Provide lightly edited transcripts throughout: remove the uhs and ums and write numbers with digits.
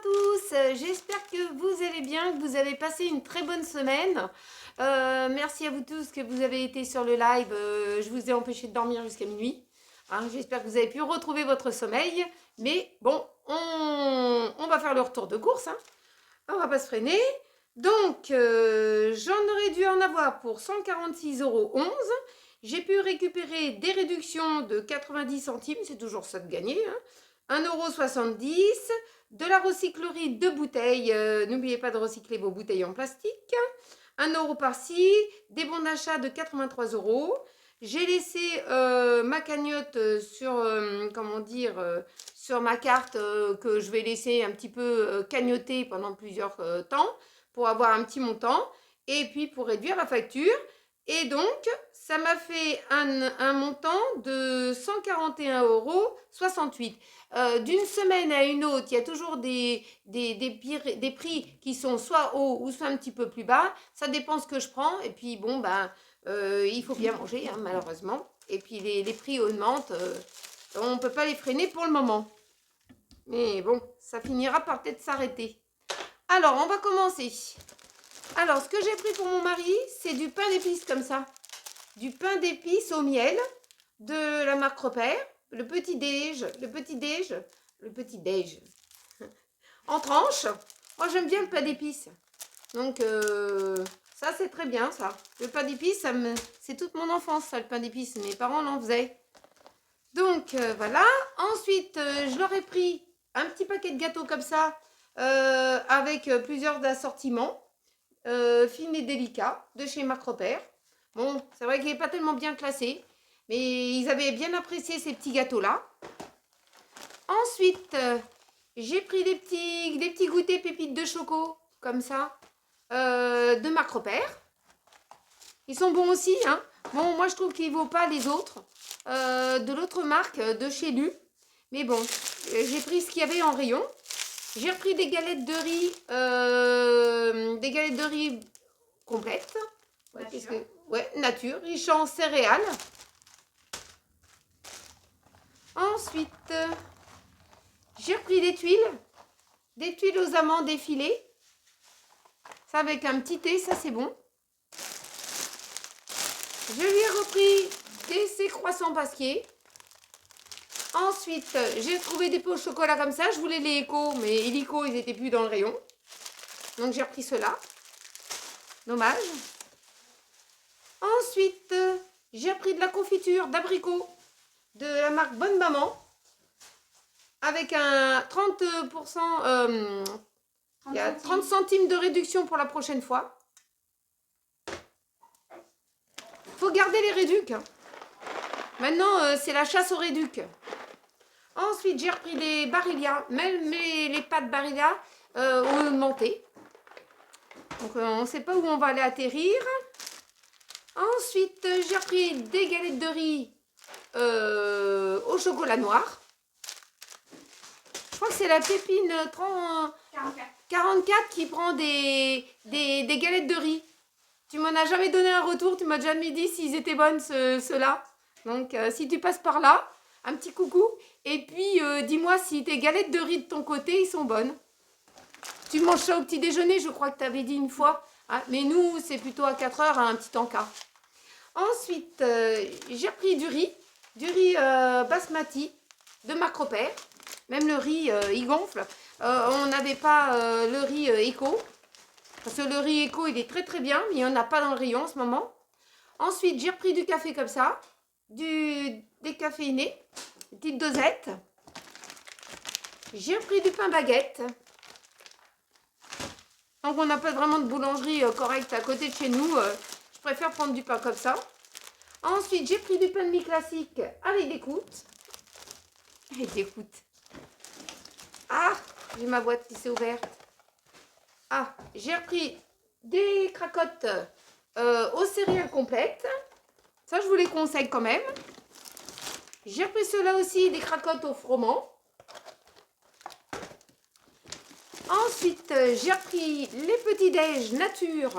tous, j'espère que vous allez bien, que vous avez passé une très bonne semaine. Merci à vous tous que vous avez été sur le live, je vous ai empêché de dormir jusqu'à minuit. Hein, j'espère que vous avez pu retrouver votre sommeil, mais bon, on va faire le retour de course, hein. On va pas se freiner. Donc, j'en aurais dû en avoir pour 146,11 €. J'ai pu récupérer des réductions de 90 centimes, c'est toujours ça de gagner, hein. 1,70 €, de la recyclerie de bouteilles, n'oubliez pas de recycler vos bouteilles en plastique, 1 € par-ci, des bons d'achat de 83 €. J'ai laissé ma cagnotte sur, comment dire, sur ma carte que je vais laisser un petit peu cagnoter pendant plusieurs temps pour avoir un petit montant et puis pour réduire la facture. Et donc, ça m'a fait un montant de 141,68 €. D'une semaine à une autre, il y a toujours des prix qui sont soit hauts ou soit un petit peu plus bas. Ça dépend ce que je prends. Et puis, bon, ben, il faut bien manger, hein, malheureusement. Et puis, les prix augmentent. On ne peut pas les freiner pour le moment. Mais bon, ça finira par peut-être s'arrêter. Alors, on va commencer. Alors, ce que j'ai pris pour mon mari, c'est du pain d'épices comme ça. Du pain d'épices au miel de la marque Repère. Le petit déj. En tranches. Moi, j'aime bien le pain d'épices. Donc, ça, c'est très bien, ça. Le pain d'épices, c'est toute mon enfance, ça, le pain d'épices. Mes parents l'en faisaient. Donc, voilà. Ensuite, je leur ai pris un petit paquet de gâteaux comme ça, avec plusieurs assortiments. Fin et délicat de chez Marc Repère. Bon, c'est vrai qu'il n'est pas tellement bien classé, mais ils avaient bien apprécié ces petits gâteaux-là. Ensuite, j'ai pris des petits goûters pépites de choco, comme ça, de Marc Repère. Ils sont bons aussi, hein. Bon, moi, je trouve qu'ils ne vaut pas les autres, de l'autre marque, de chez Lu. Mais bon, j'ai pris ce qu'il y avait en rayon. J'ai repris des galettes de riz, complètes. Ouais, nature, riche en céréales. Ensuite, j'ai repris des tuiles aux amandes effilées. Ça avec un petit thé, ça c'est bon. Je lui ai repris ces croissants pasquiers. Ensuite, j'ai trouvé des pots au chocolat comme ça. Je voulais les Eco, mais illico, ils n'étaient plus dans le rayon. Donc, j'ai repris ceux-là. Dommage. Ensuite, j'ai repris de la confiture d'abricot de la marque Bonne Maman. Avec un 30%, il y a 30 centimes de réduction pour la prochaine fois. Faut garder les réducs. Maintenant, c'est la chasse aux réducs. Ensuite, j'ai repris des Barilla, même les pâtes Barilla ont augmenté. Donc, on ne sait pas où on va aller atterrir. Ensuite, j'ai repris des galettes de riz au chocolat noir. Je crois que c'est la Pépine 44 qui prend des galettes de riz. Tu m'en as jamais donné un retour, tu m'as jamais dit s'ils étaient bonnes, ceux-là. Donc, si tu passes par là, un petit coucou. Et puis, dis-moi si tes galettes de riz de ton côté, ils sont bonnes. Tu manges ça au petit déjeuner, je crois que tu avais dit une fois. Hein, mais nous, c'est plutôt à 4 heures, à un petit encas. Ensuite, j'ai repris du riz basmati de Marc Repère. Même le riz, il gonfle. On n'avait pas le riz éco. Parce que le riz éco, il est très très bien, mais il n'y en a pas dans le rayon en ce moment. Ensuite, j'ai repris du café comme ça. Décaféiné. Une petite dosette. J'ai repris du pain baguette. Donc, on n'a pas vraiment de boulangerie correcte à côté de chez nous. Je préfère prendre du pain comme ça. Ensuite, j'ai pris du pain de mie classique avec des croûtes. Ah, j'ai ma boîte qui s'est ouverte. Ah, j'ai repris des cracottes aux céréales complètes. Ça, je vous les conseille quand même. J'ai repris ceux-là aussi, des cracottes au froment. Ensuite, j'ai repris les petits déj nature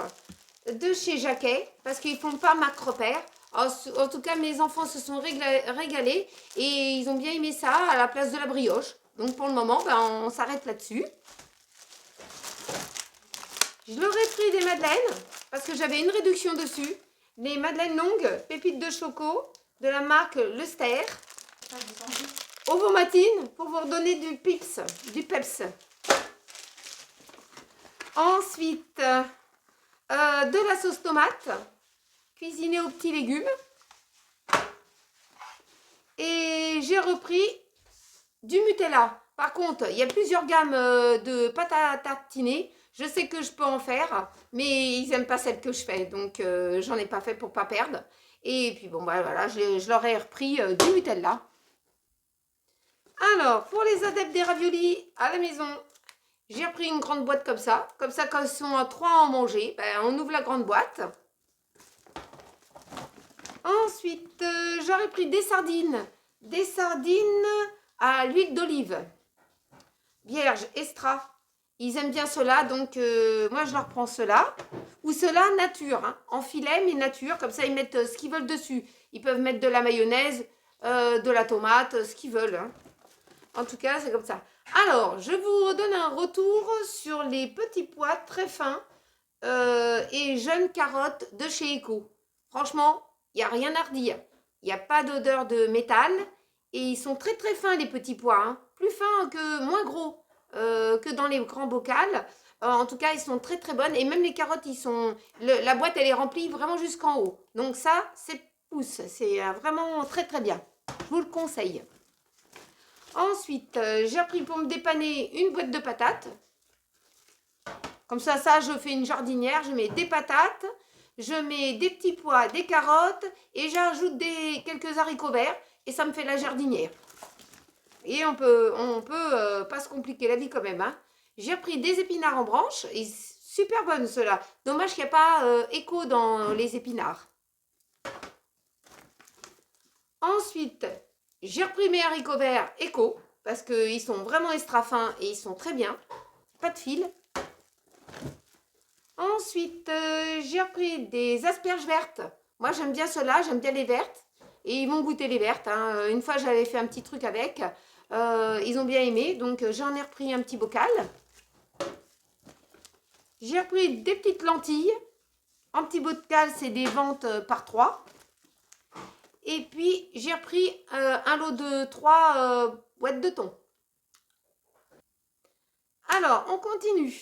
de chez Jacquet. Parce qu'ils ne font pas Marc Repère. En tout cas, mes enfants se sont régalés. Et ils ont bien aimé ça à la place de la brioche. Donc, pour le moment, ben, on s'arrête là-dessus. Je leur ai pris des madeleines parce que j'avais une réduction dessus. Les madeleines longues, pépites de choco de la marque Lester. Ovomatine pour vous redonner du pips, du peps. Ensuite, de la sauce tomate cuisinée aux petits légumes. Et j'ai repris du Nutella. Par contre, il y a plusieurs gammes de pâte à tartiner. Je sais que je peux en faire, mais ils n'aiment pas celle que je fais. Donc, j'en ai pas fait pour pas perdre. Et puis, bon, bah, voilà, je leur ai repris du Nutella. Alors, pour les adeptes des raviolis à la maison, j'ai repris une grande boîte comme ça. Comme ça, quand ils sont à 3 à en manger, ben, on ouvre la grande boîte. Ensuite, j'aurais pris des sardines. Des sardines à l'huile d'olive. Vierge, extra. Ils aiment bien cela, donc moi je leur prends cela. Ou cela nature, hein, en filet, mais nature. Comme ça, ils mettent ce qu'ils veulent dessus. Ils peuvent mettre de la mayonnaise, de la tomate, ce qu'ils veulent. Hein. En tout cas, c'est comme ça. Alors, je vous redonne un retour sur les petits pois très fins et jeunes carottes de chez Eco. Franchement, il n'y a rien à redire. Il n'y a pas d'odeur de métal. Et ils sont très très fins les petits pois. Hein. Plus fins que moins gros que dans les grands bocals. En tout cas, ils sont très très bonnes. Et même les carottes, ils sont. La boîte, elle est remplie vraiment jusqu'en haut. Donc ça, c'est pouce. C'est vraiment très très bien. Je vous le conseille. Ensuite, j'ai pris pour me dépanner une boîte de patates. Comme ça, je fais une jardinière. Je mets des patates, je mets des petits pois, des carottes et j'ajoute quelques haricots verts et ça me fait la jardinière. Et on peut pas se compliquer la vie quand même. Hein. J'ai pris des épinards en branche et super bonnes ceux-là. Dommage qu'il n'y a pas Eco dans les épinards. Ensuite, j'ai repris mes haricots verts Eco parce qu'ils sont vraiment extra fins et ils sont très bien. Pas de fil. Ensuite, j'ai repris des asperges vertes. Moi, j'aime bien ceux-là, j'aime bien les vertes. Et ils vont goûter les vertes. Hein. Une fois, j'avais fait un petit truc avec. Ils ont bien aimé. Donc, j'en ai repris un petit bocal. J'ai repris des petites lentilles. En petit bocal, c'est des ventes par 3. Et puis, j'ai repris un lot de 3 boîtes de thon. Alors, on continue.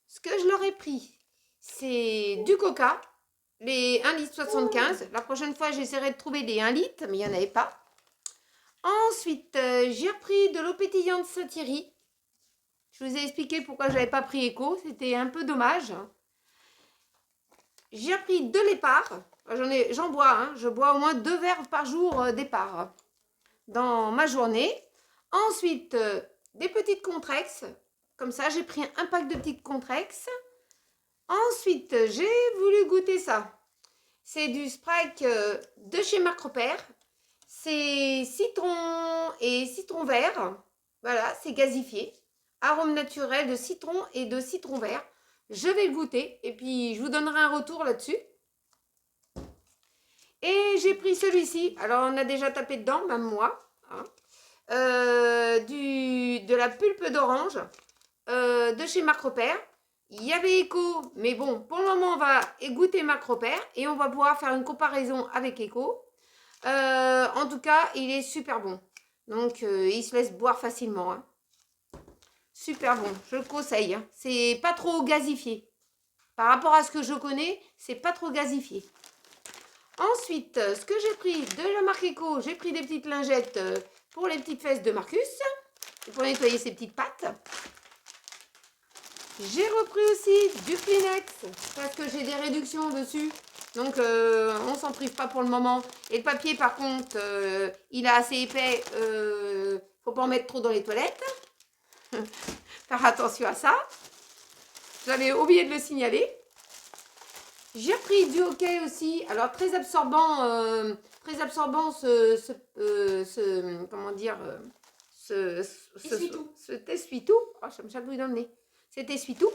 Ce que je leur ai pris, c'est du coca. Les 1,75 litre. La prochaine fois, j'essaierai de trouver les 1 litre, mais il n'y en avait pas. Ensuite, j'ai repris de l'eau pétillante Saint-Thierry. Je vous ai expliqué pourquoi je n'avais pas pris Eco. C'était un peu dommage. J'ai repris de l'épar. J'en bois. Hein. Je bois au moins 2 verres par jour d'épar dans ma journée. Ensuite, des petites Contrex. Comme ça, j'ai pris un pack de petites Contrex. Ensuite, j'ai voulu goûter ça. C'est du Sprite de chez Macropère. C'est citron et citron vert. Voilà, c'est gazifié. Arôme naturel de citron et de citron vert. Je vais le goûter et puis je vous donnerai un retour là-dessus. Et j'ai pris celui-ci. Alors, on a déjà tapé dedans, même moi. Hein. De la pulpe d'orange de chez Macropère. Il y avait Eco, mais bon, pour le moment, on va goûter Macropère et on va pouvoir faire une comparaison avec Eco. En tout cas, il est super bon. Donc, il se laisse boire facilement. Hein. Super bon, je le conseille. Hein. C'est pas trop gazifié. Par rapport à ce que je connais, c'est pas trop gazifié. Ensuite, ce que j'ai pris de la marque Eco, j'ai pris des petites lingettes pour les petites fesses de Marcus. Pour nettoyer ses petites pattes. J'ai repris aussi du Kleenex parce que j'ai des réductions dessus. Donc, on s'en prive pas pour le moment. Et le papier, par contre, il est assez épais. Faut pas en mettre trop dans les toilettes. Faire attention à ça. J'avais oublié de le signaler. J'ai repris du hockey aussi. Alors, très absorbant comment dire, cet essuie-tout. Oh, ça me chatouille dans le nez. Cet essuie-tout.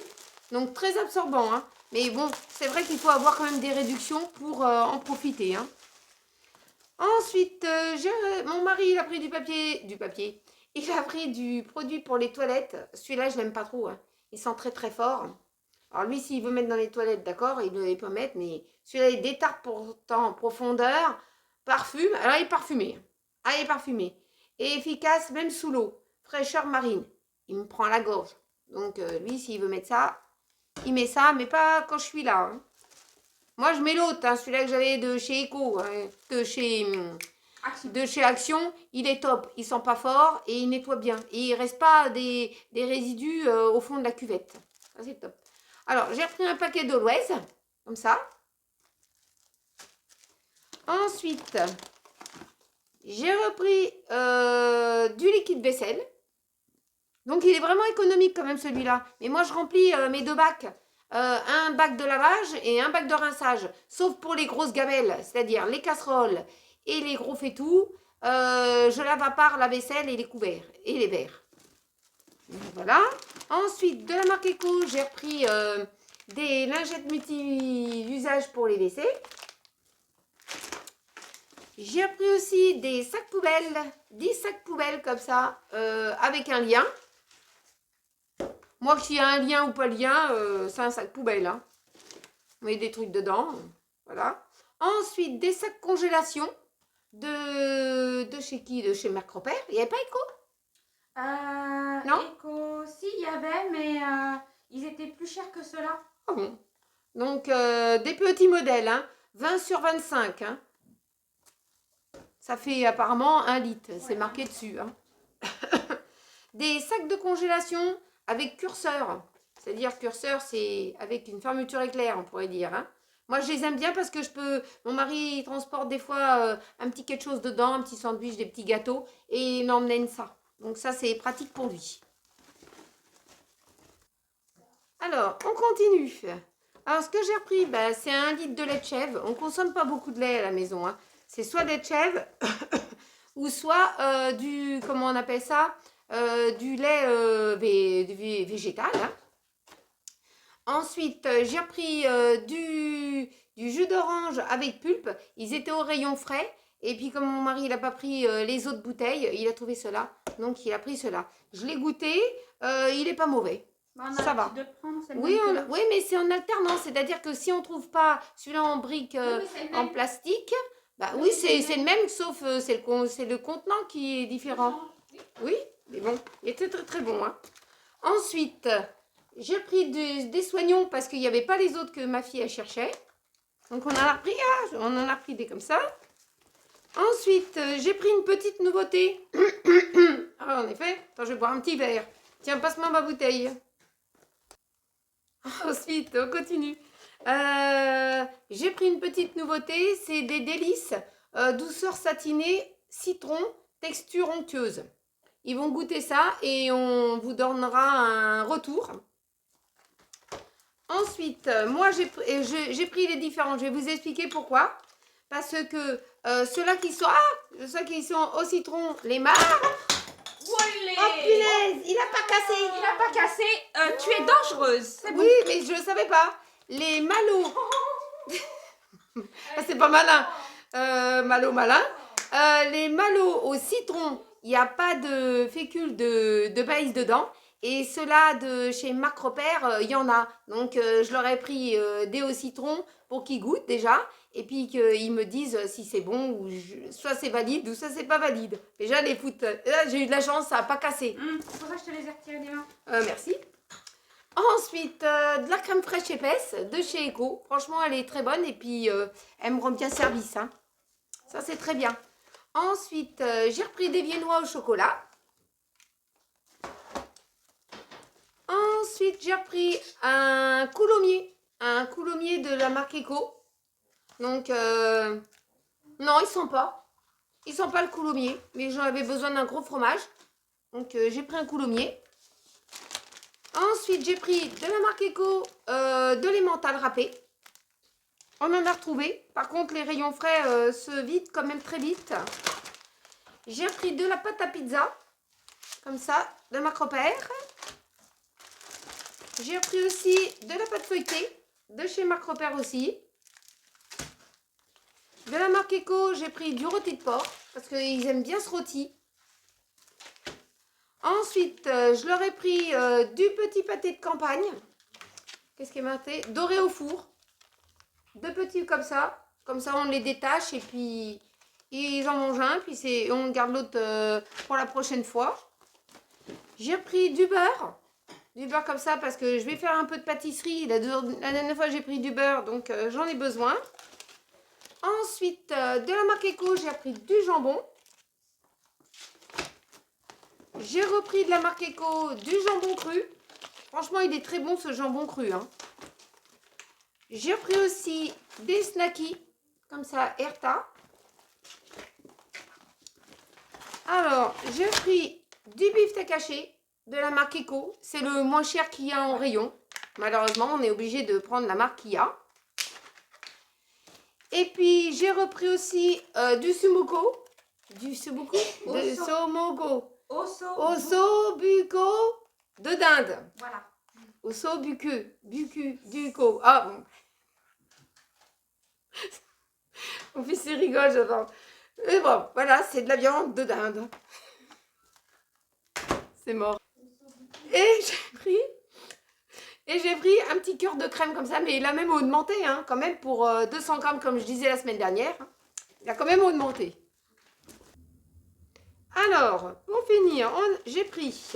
Donc, très absorbant. Hein. Mais bon, c'est vrai qu'il faut avoir quand même des réductions pour en profiter. Hein. Ensuite, mon mari, il a pris du papier. Il a pris du produit pour les toilettes. Celui-là, je l'aime pas trop. Hein. Il sent très très fort. Alors lui, s'il veut mettre dans les toilettes, d'accord, il peut mettre, mais celui-là, il détarde pourtant en profondeur, parfume, alors il est parfumé. Ah, il est parfumé. Et efficace même sous l'eau. Fraîcheur marine. Il me prend la gorge. Donc lui, s'il veut mettre ça, il met ça, mais pas quand je suis là. Hein. Moi, je mets l'autre, hein, celui-là que j'avais de chez Eco, hein, de chez Action, il est top. Il sent pas fort et il nettoie bien. Et il reste pas des résidus au fond de la cuvette. Ça, c'est top. Alors, j'ai repris un paquet d'Always, comme ça. Ensuite, j'ai repris du liquide vaisselle. Donc, il est vraiment économique quand même celui-là. Mais moi, je remplis mes 2 bacs. Un bac de lavage et un bac de rinçage. Sauf pour les grosses gamelles, c'est-à-dire les casseroles et les gros fétous. Je lave à part la vaisselle et les couverts et les verres. Voilà. Ensuite, de la marque Eco, j'ai repris des lingettes multi-usage pour les WC. J'ai repris aussi des sacs poubelles, 10 sacs poubelles comme ça, avec un lien. Moi, s'il y a un lien ou pas lien, c'est un sac poubelle. Hein. On met des trucs dedans. Voilà. Ensuite, des sacs congélation de chez qui? De chez Macropère. Il n'y avait pas Eco? Non. Eco, si, il y avait, mais ils étaient plus chers que ceux-là. Ah bon. Donc, des petits modèles, hein. 20 sur 25. Hein. Ça fait apparemment 1 litre. Ouais. C'est marqué dessus. Hein. Des sacs de congélation avec curseur. C'est-à-dire curseur, c'est avec une fermeture éclair, on pourrait dire. Hein. Moi, je les aime bien parce que je peux... Mon mari il transporte des fois un petit quelque chose dedans, un petit sandwich, des petits gâteaux, et il m'emmène ça. Donc ça, c'est pratique pour lui. Alors, on continue. Alors, ce que j'ai repris, bah, c'est 1 litre de lait de chèvre. On ne consomme pas beaucoup de lait à la maison. Hein. C'est soit lait de chèvre, ou soit du... Comment on appelle ça du lait végétal. Hein. Ensuite, j'ai repris du jus d'orange avec pulpe. Ils étaient au rayon frais. Et puis, comme mon mari n'a pas pris les autres bouteilles, il a trouvé cela. Donc, il a pris cela. Je l'ai goûté. Il n'est pas mauvais. Bon, ça va. De prendre, oui, oui, mais c'est en alternance. C'est-à-dire que si on ne trouve pas celui-là en brique, en plastique, bah oui, c'est le même, sauf c'est le contenant qui est différent. Oui, mais bon, il était très très bon. Hein. Ensuite, j'ai pris des soignons parce qu'il n'y avait pas les autres que ma fille elle cherchait. Donc on en a pris, on en a pris des comme ça. Ensuite, j'ai pris une petite nouveauté. Ah, en effet, attends, je vais boire un petit verre. Tiens, passe-moi ma bouteille. Ensuite, on continue. J'ai pris une petite nouveauté, c'est des délices douceur satinée, citron, texture onctueuse. Ils vont goûter ça et on vous donnera un retour. Ensuite, moi j'ai pris les différents. Je vais vous expliquer pourquoi. Parce que ceux-là qui sont au citron, les marres. Olé. Oh punaise, il a pas cassé. Il n'a pas cassé. Tu es dangereuse. Oui, bon. Mais je ne savais pas. Les malo. C'est pas malin. Malin. Les malo au citron, il n'y a pas de fécule de maïs dedans. Et ceux-là de chez Macropère, il y en a. Donc, je leur ai pris des au citron pour qu'ils goûtent déjà. Et puis qu'ils me disent si c'est bon ou soit c'est valide ou soit c'est pas valide. Déjà, les foot, là, j'ai eu de la chance, ça n'a pas cassé. C'est pour ça que je te les ai retirés des mains. Merci. Ensuite, de la crème fraîche épaisse de chez Eco. Franchement, elle est très bonne et puis elle me rend bien service. Hein. Ça, c'est très bien. Ensuite, j'ai repris des viennois au chocolat. Ensuite, j'ai repris un coulommier de la marque Eco. Donc, non, ils sont pas. Ils sont pas le coulommier, mais j'en avais besoin d'un gros fromage. Donc, j'ai pris un coulommier. Ensuite, j'ai pris de la marque Eco de l'emmental râpé. On en a retrouvé. Par contre, les rayons frais se vident quand même très vite. J'ai pris de la pâte à pizza, comme ça, de Macropère. J'ai pris aussi de la pâte feuilletée, de chez Macropère aussi. De la marque Eco, j'ai pris du rôti de porc, parce qu'ils aiment bien ce rôti. Ensuite, je leur ai pris du petit pâté de campagne. Qu'est-ce qui est marqué? Doré au four. 2 petits comme ça. Comme ça, on les détache et puis ils en mangent un. Puis on garde l'autre pour la prochaine fois. J'ai pris du beurre. Du beurre comme ça parce que je vais faire un peu de pâtisserie. La dernière fois, j'ai pris du beurre, donc j'en ai besoin. Ensuite, de la marque Eco, j'ai pris du jambon. J'ai repris de la marque Eco du jambon cru. Franchement, il est très bon ce jambon cru. Hein. J'ai pris aussi des snackies, comme ça, Erta. Alors, j'ai pris du beefsteak haché de la marque Eco. C'est le moins cher qu'il y a en rayon. Malheureusement, on est obligé de prendre la marque qu'il y a. Et puis, j'ai repris aussi du sumoko. Du sumoko? De somogo. Ossobuco de dinde. Voilà. Duco. Ah bon. Mon fils il rigole, j'entends. Et bon, voilà, c'est de la viande de dinde. C'est mort. Et j'ai pris un petit cœur de crème comme ça, mais il a même augmenté, hein, quand même, pour 200 grammes, comme je disais la semaine dernière. Il a quand même augmenté. Alors, pour finir, j'ai pris...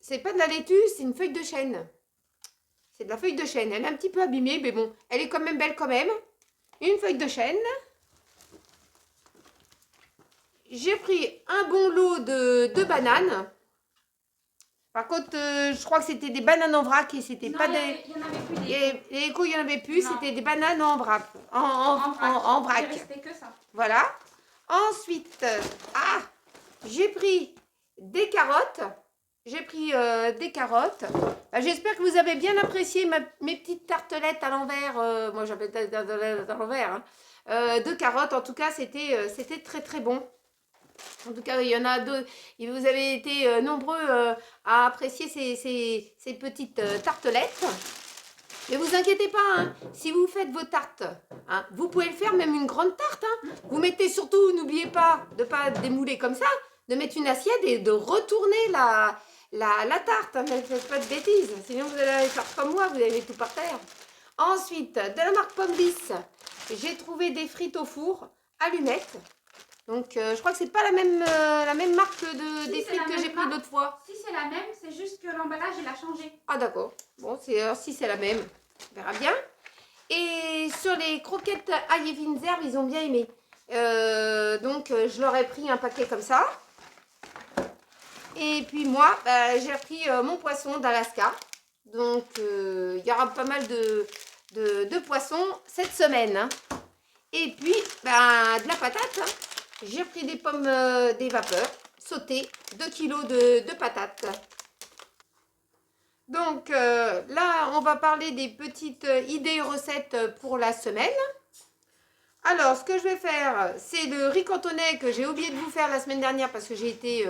C'est pas de la laitue, c'est une feuille de chêne. C'est de la feuille de chêne. Elle est un petit peu abîmée, mais bon, elle est quand même belle quand même. Une feuille de chêne. J'ai pris un bon lot de bananes. Par contre, je crois que c'était des bananes en vrac et c'était pas des... Il y en avait plus des les échos, il n'y en avait plus, c'était des bananes en vrac. En vrac. Il restait que ça. Voilà. Ensuite, j'ai pris des carottes. J'ai pris des carottes. J'espère que vous avez bien apprécié mes petites tartelettes à l'envers. Moi, j'appelle ça tartelettes à l'envers. Hein. De carottes, en tout cas, c'était très très bon. En tout cas, il y en a deux. Vous avez été nombreux à apprécier ces petites tartelettes. Mais vous inquiétez pas, hein, si vous faites vos tartes, hein, vous pouvez le faire, même une grande tarte. Hein. Vous mettez surtout, n'oubliez pas de ne pas démouler comme ça, de mettre une assiette et de retourner la tarte. Hein, ne faites pas de bêtises, sinon vous allez faire comme moi, vous allez mettre tout par terre. Ensuite, de la marque Pomme 10, j'ai trouvé des frites au four, allumettes. Donc, je crois que c'est pas la même marque des frites que j'ai pris l'autre fois. Si c'est la même, c'est juste que l'emballage, il a changé. Ah d'accord. Bon, si c'est la même, on verra bien. Et sur les croquettes ail et fines herbes, ils ont bien aimé. Donc, je leur ai pris un paquet comme ça. Et puis moi, j'ai pris mon poisson d'Alaska. Donc, il y aura pas mal de poissons cette semaine. Hein. Et puis, de la patate. Hein. J'ai pris des pommes des vapeurs sautées, 2 kg de patates. Donc là, on va parler des petites idées recettes pour la semaine. Alors, ce que je vais faire, c'est le riz cantonais que j'ai oublié de vous faire la semaine dernière parce que j'ai été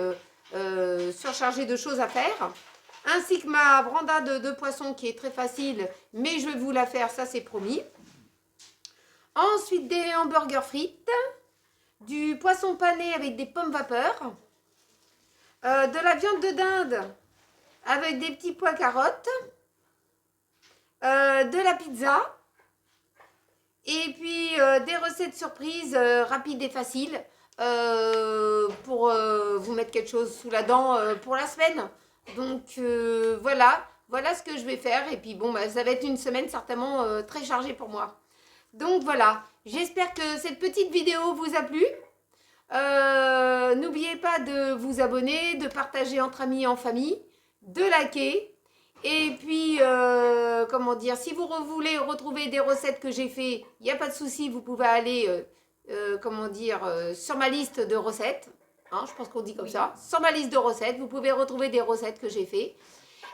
surchargée de choses à faire. Ainsi que ma brandade de poisson qui est très facile, mais je vais vous la faire, ça c'est promis. Ensuite, des hamburgers frites. Du poisson pané avec des pommes vapeur, de la viande de dinde avec des petits pois carottes, de la pizza et puis des recettes surprises rapides et faciles pour vous mettre quelque chose sous la dent pour la semaine. Donc voilà ce que je vais faire et puis bon ça va être une semaine certainement très chargée pour moi. Donc voilà, j'espère que cette petite vidéo vous a plu. N'oubliez pas de vous abonner, de partager entre amis et en famille, de liker. Et puis, comment dire, si vous voulez retrouver des recettes que j'ai fait, il n'y a pas de souci, vous pouvez aller, comment dire, sur ma liste de recettes. Hein, je pense qu'on dit comme ça. Sur ma liste de recettes, vous pouvez retrouver des recettes que j'ai fait.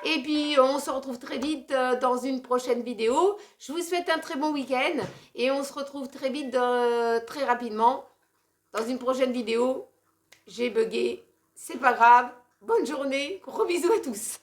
Et puis, on se retrouve très vite dans une prochaine vidéo. Je vous souhaite un très bon week-end. Et on se retrouve très vite, très rapidement, dans une prochaine vidéo. J'ai bugué. C'est pas grave. Bonne journée. Gros bisous à tous.